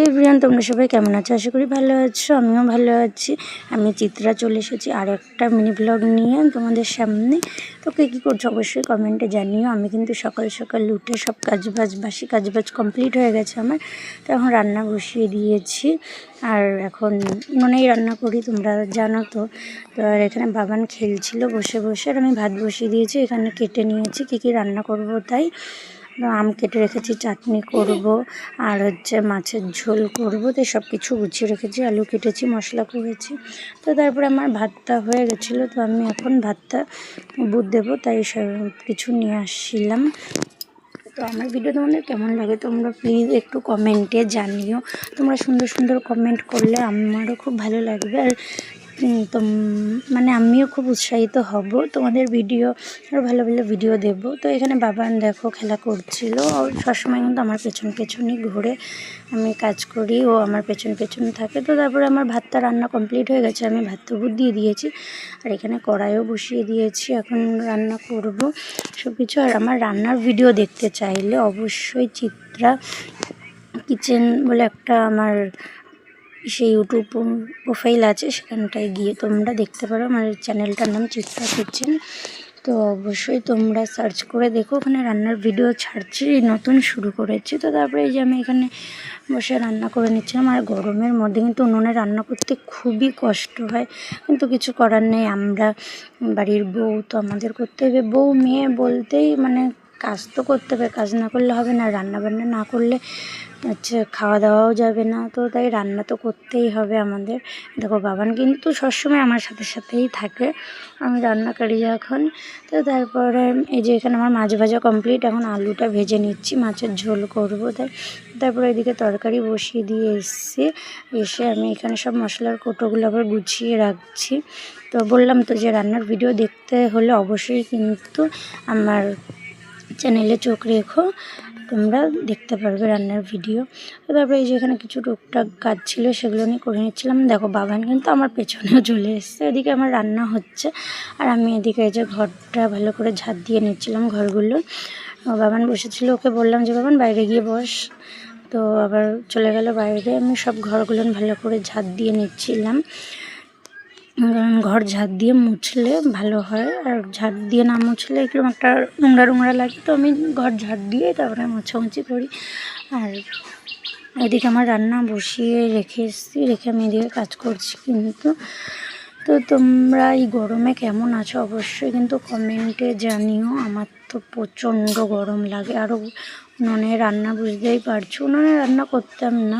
Everyone, তোমরা সবাই কেমন আছো? আশা করি ভালো আছো। আমিও ভালো আছি। আমি চিত্রা চলে এসেছি আর একটা মিনি ব্লগ নিয়ে তোমাদের সামনে। তো কে কী করছো অবশ্যই কমেন্টে জানিও। আমি কিন্তু সকাল সকাল উঠে সব বাসি কাজবাজ কমপ্লিট হয়ে গেছে আমার। তো এখন রান্না বসিয়ে দিয়েছি। আর এখন উনুনেই রান্না করি, তোমরা জানো তো। তো আর এখানে বাবান খেলছিল বসে বসে, আর আমি ভাত বসিয়ে দিয়েছি। এখানে কেটে নিয়েছি কী কী রান্না করব তাই। আম কেটে রেখেছি, চাটনি করব, আর মাছের ঝোল করব। তো সব কিছু গুছিয়ে রেখেছি, আলু কেটেছি, মশলা করেছি। তো তারপরে আমার ভাতটা হয়ে গেছিলো। তো আমি এখন ভাতটা বুট দেবো, তাই সব কিছু নিয়ে আসছিলাম। তো আমার ভিডিও তোমাদের কেমন লাগে তোমরা প্লিজ একটু কমেন্টে জানিও। তোমরা সুন্দর সুন্দর কমেন্ট করলে আমারও খুব ভালো লাগবে। আর তো মানে আমিও খুব উৎসাহিত হব, তোমাদের ভিডিও আরও ভালো ভালো ভিডিও দেব। তো এখানে বাবান দেখো খেলা করছিল। সবসময় কিন্তু আমার পেছন পেছনই ঘুরে, আমি কাজ করি, ও আমার পেছন পেছন থাকে। তো তারপরে আমার ভাতটা রান্না কমপ্লিট হয়ে গেছে, আমি ভাতটা দিয়ে দিয়েছি। আর এখানে কড়াইও বসিয়ে দিয়েছি, এখন রান্না করব সব কিছু। আর আমার রান্নার ভিডিও দেখতে চাইলে অবশ্যই চিত্রা কিচেন বলে একটা আমার সেই ইউটিউব প্রোফাইল আছে, সেখানটায় গিয়ে তোমরা দেখতে পারো। আমার চ্যানেলটার নাম চিত্রা কিচেন। তো অবশ্যই তোমরা সার্চ করে দেখো, ওখানে রান্নার ভিডিও ছাড়ছি, নতুন শুরু করেছি। তো তারপরে এই যে আমি এখানে বসে রান্না করে নিচ্ছিলাম। আর গরমের মধ্যে কিন্তু উনুনে রান্না করতে খুবই কষ্ট হয়, কিন্তু কিছু করার নেই। আমরা বাড়ির বউ, তো আমাদের করতে হবে। বউ মেয়ে বলতেই মানে কাজ তো করতে হবে, কাজ না করলে হবে না। রান্না বান্না না করলে খাওয়া দাওয়াও যাবে না। তো তাই রান্না তো করতেই হবে আমাদের। দেখো বাবান কিন্তু সবসময় আমার সাথে সাথেই থাকে, আমি রান্না করি যখন। তো তারপরে এই যে এখানে আমার মাছ ভাজা কমপ্লিট, এখন আলুটা ভেজে নিচ্ছি, মাছের ঝোল করব তাই। তারপরে এদিকে তরকারি বসিয়ে দিয়ে এসে আমি এখানে সব মশলার কৌটোগুলো আবার গুছিয়ে রাখছি। তো বললাম তো যে রান্নার ভিডিও দেখতে হলে অবশ্যই কিন্তু আমার চ্যানেলে চোখ রেখো, তোমরা দেখতে পারবে রান্নার ভিডিও। তো তারপরে এই যে এখানে কিছু টুকটাক কাজ ছিল, সেগুলো নিয়ে করে নিচ্ছিলাম। দেখো বাবান কিন্তু আমার পেছনেও চলে এসছে। এদিকে আমার রান্না হচ্ছে, আর আমি এদিকে এই যে ঘরটা ভালো করে ঝাঁট দিয়ে নিচ্ছিলাম ঘরগুলো। বাবান বসেছিল, ওকে বললাম যে বাবান বাইরে গিয়ে বস, তো আবার চলে গেল বাইরে। আমি সব ঘরগুলো ভালো করে ঝাঁট দিয়ে নিচ্ছিলাম, কারণ ঘর ঝাঁট দিয়ে মুছলে ভালো হয়, আর ঝাঁট দিয়ে না মুছলে একটু একটা নোংরা নোংরা লাগে। তো আমি ঘর ঝাঁট দিয়ে তারপরে মোছামুছি করি। আর এদিকে আমার রান্না বসিয়ে রেখে আমি এদিকে কাজ করছি কিন্তু। তো তোমরা এই গরমে কেমন আছো অবশ্যই কিন্তু কমেন্টে জানিও। আমার তো প্রচণ্ড গরম লাগে। আরও উনুনে রান্না, বুঝতেই পারছো, উনুনে রান্না করতাম না,